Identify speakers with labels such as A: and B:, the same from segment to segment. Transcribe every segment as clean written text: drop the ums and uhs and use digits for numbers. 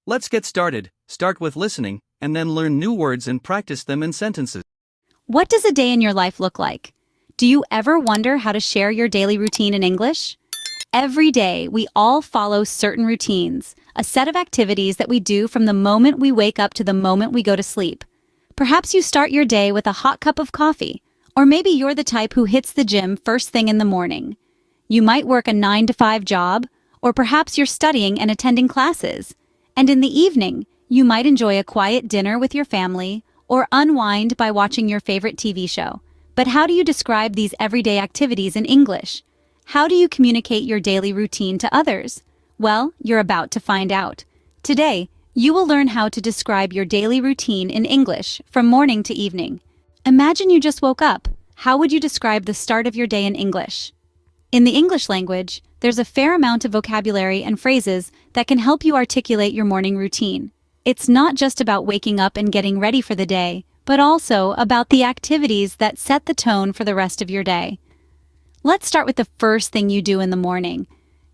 A: Let's get started. Start with listening, and then learn new words and practice them in sentences.
B: What does a day in your life look like? Do you ever wonder how to share your daily routine in English? Every day, we all follow certain routines, a set of activities that we do from the moment we wake up to the moment we go to sleep. Perhaps you start your day with a hot cup of coffee, or maybe you're the type who hits the gym first thing in the morning. You might work a 9-to-5 job, or perhaps you're studying and attending classes. And in the evening, you might enjoy a quiet dinner with your family, or unwind by watching your favorite TV show. But how do you describe these everyday activities in English? How do you communicate your daily routine to others? Well, you're about to find out. Today, you will learn how to describe your daily routine in English from morning to evening. Imagine you just woke up. How would you describe the start of your day in English? In the English language, there's a fair amount of vocabulary and phrases that can help you articulate your morning routine. It's not just about waking up and getting ready for the day, but also about the activities that set the tone for the rest of your day. Let's start with the first thing you do in the morning.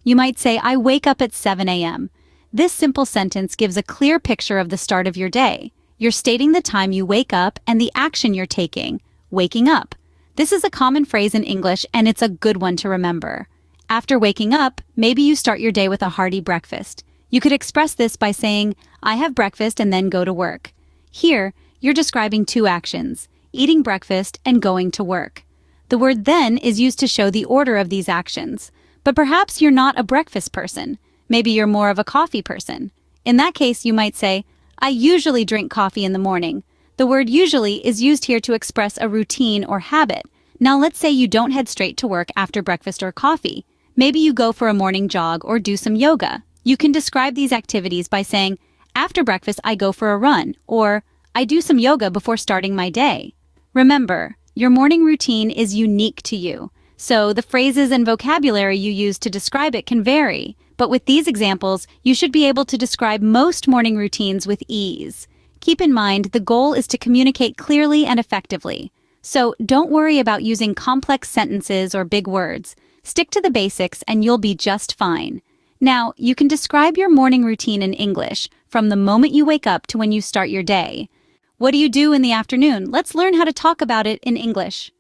B: You might say, I wake up at 7 a.m. This simple sentence gives a clear picture of the start of your day. You're stating the time you wake up and the action you're taking, waking up. This is a common phrase in English, and it's a good one to remember. After waking up, maybe you start your day with a hearty breakfast. You could express this by saying, I have breakfast and then go to work. Here, you're describing two actions, eating breakfast and going to work. The word then is used to show the order of these actions. But perhaps you're not a breakfast person. Maybe you're more of a coffee person. In that case, you might say, I usually drink coffee in the morning. The word usually is used here to express a routine or habit. Now let's say you don't head straight to work after breakfast or coffee. Maybe you go for a morning jog or do some yoga. You can describe these activities by saying, after breakfast I go for a run, or I do some yoga before starting my day. Remember, your morning routine is unique to you, so the phrases and vocabulary you use to describe it can vary. But with these examples, you should be able to describe most morning routines with ease. Keep in mind, the goal is to communicate clearly and effectively. So don't worry about using complex sentences or big words. Stick to the basics and you'll be just fine. Now, you can describe your morning routine in English from the moment you wake up to when you start your day. What do you do in the afternoon? Let's learn how to talk about it in English.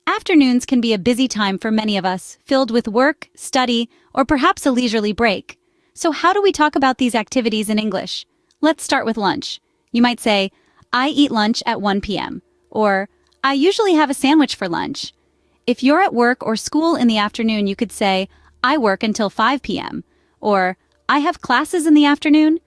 B: Afternoons can be a busy time for many of us, filled with work, study, or perhaps a leisurely break. So how do we talk about these activities in English? Let's start with lunch. You might say, I eat lunch at 1 p.m. Or, I usually have a sandwich for lunch. If you're at work or school in the afternoon, you could say, I work until 5 p.m. Or, I have classes in the afternoon.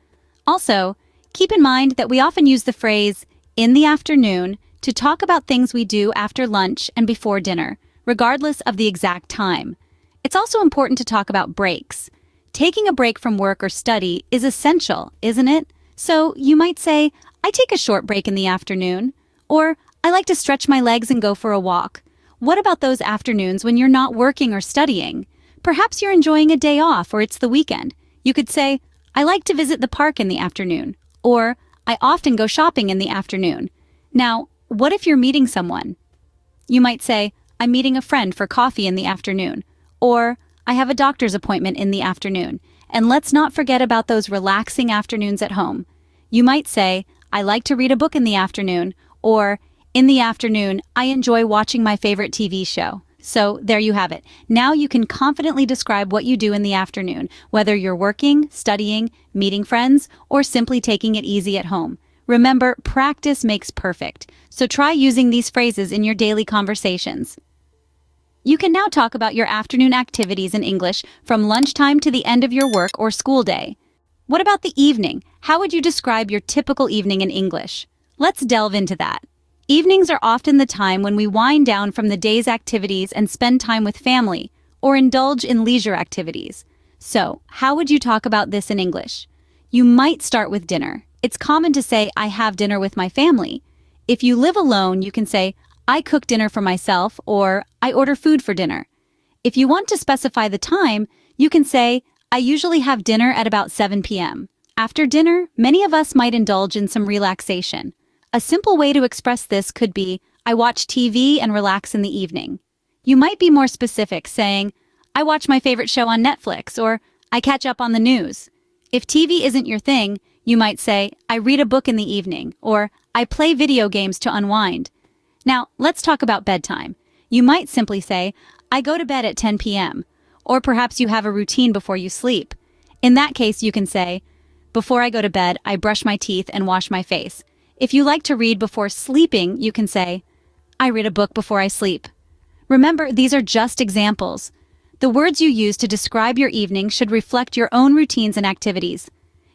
B: Also, keep in mind that we often use the phrase, in the afternoon, to talk about things we do after lunch and before dinner, regardless of the exact time. It's also important to talk about breaks. Taking a break from work or study is essential, isn't it? So you might say, I take a short break in the afternoon, or I like to stretch my legs and go for a walk. What about those afternoons when you're not working or studying? Perhaps you're enjoying a day off or it's the weekend. You could say, I like to visit the park in the afternoon, or I often go shopping in the afternoon. Now, what if you're meeting someone? You might say, I'm meeting a friend for coffee in the afternoon, or I have a doctor's appointment in the afternoon. And let's not forget about those relaxing afternoons at home. You might say, I like to read a book in the afternoon, or in the afternoon, I enjoy watching my favorite TV show. So there you have it. Now you can confidently describe what you do in the afternoon, whether you're working, studying, meeting friends, or simply taking it easy at home. Remember, practice makes perfect. So try using these phrases in your daily conversations. You can now talk about your afternoon activities in English from lunchtime to the end of your work or school day. What about the evening? How would you describe your typical evening in English? Let's delve into that. Evenings are often the time when we wind down from the day's activities and spend time with family or indulge in leisure activities. So, how would you talk about this in English? You might start with dinner. It's common to say, I have dinner with my family. If you live alone, you can say, I cook dinner for myself, or I order food for dinner. If you want to specify the time, you can say, I usually have dinner at about 7 p.m. After dinner, many of us might indulge in some relaxation. A simple way to express this could be, I watch TV and relax in the evening. You might be more specific, saying, I watch my favorite show on Netflix, or I catch up on the news. If TV isn't your thing, you might say, I read a book in the evening, or I play video games to unwind. Now, let's talk about bedtime. You might simply say, I go to bed at 10 p.m., or perhaps you have a routine before you sleep. In that case, you can say, before I go to bed, I brush my teeth and wash my face. If you like to read before sleeping, you can say, I read a book before I sleep. Remember, these are just examples. The words you use to describe your evening should reflect your own routines and activities.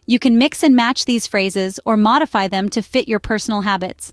B: You can mix and match these phrases or modify them to fit your personal habits.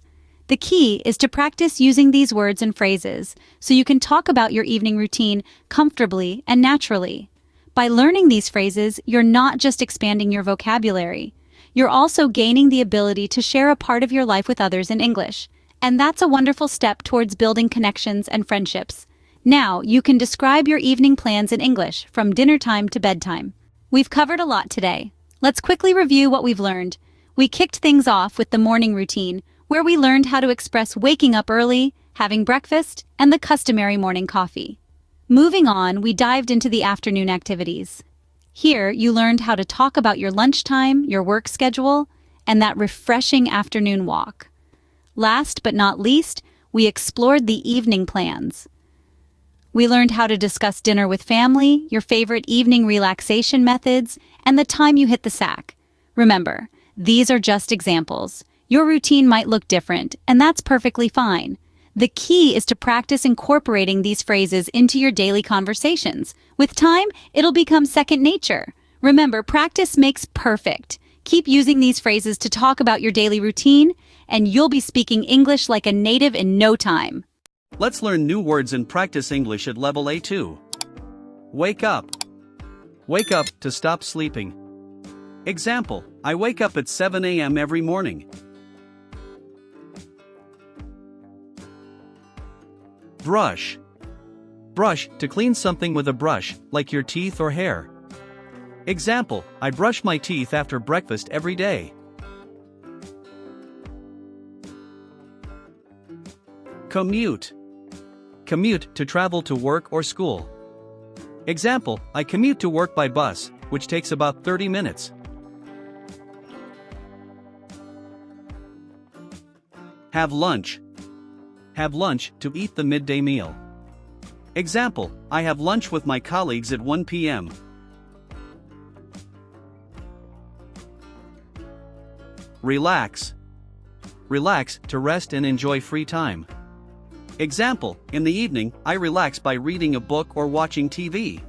B: The key is to practice using these words and phrases so you can talk about your evening routine comfortably and naturally. By learning these phrases, you're not just expanding your vocabulary. You're also gaining the ability to share a part of your life with others in English. And that's a wonderful step towards building connections and friendships. Now, you can describe your evening plans in English from dinner time to bedtime. We've covered a lot today. Let's quickly review what we've learned. We kicked things off with the morning routine, where we learned how to express waking up early, having breakfast, and the customary morning coffee. Moving on, we dived into the afternoon activities. Here, you learned how to talk about your lunchtime, your work schedule, and that refreshing afternoon walk. Last but not least, we explored the evening plans. We learned how to discuss dinner with family, your favorite evening relaxation methods, and the time you hit the sack. Remember, these are just examples. Your routine might look different, and that's perfectly fine. The key is to practice incorporating these phrases into your daily conversations. With time, it'll become second nature. Remember, practice makes perfect. Keep using these phrases to talk about your daily routine, and you'll be speaking English like a native in no time.
A: Let's learn new words and practice English at level A2. Wake up. Wake up to stop sleeping. Example, I wake up at 7 a.m. every morning. Brush. Brush to clean something with a brush, like your teeth or hair. Example, I brush my teeth after breakfast every day. Commute. Commute to travel to work or school. Example, I commute to work by bus, which takes about 30 minutes. Have lunch. Have lunch to eat the midday meal. Example, I have lunch with my colleagues at 1 p.m. Relax. Relax to rest and enjoy free time. Example, in the evening, I relax by reading a book or watching TV.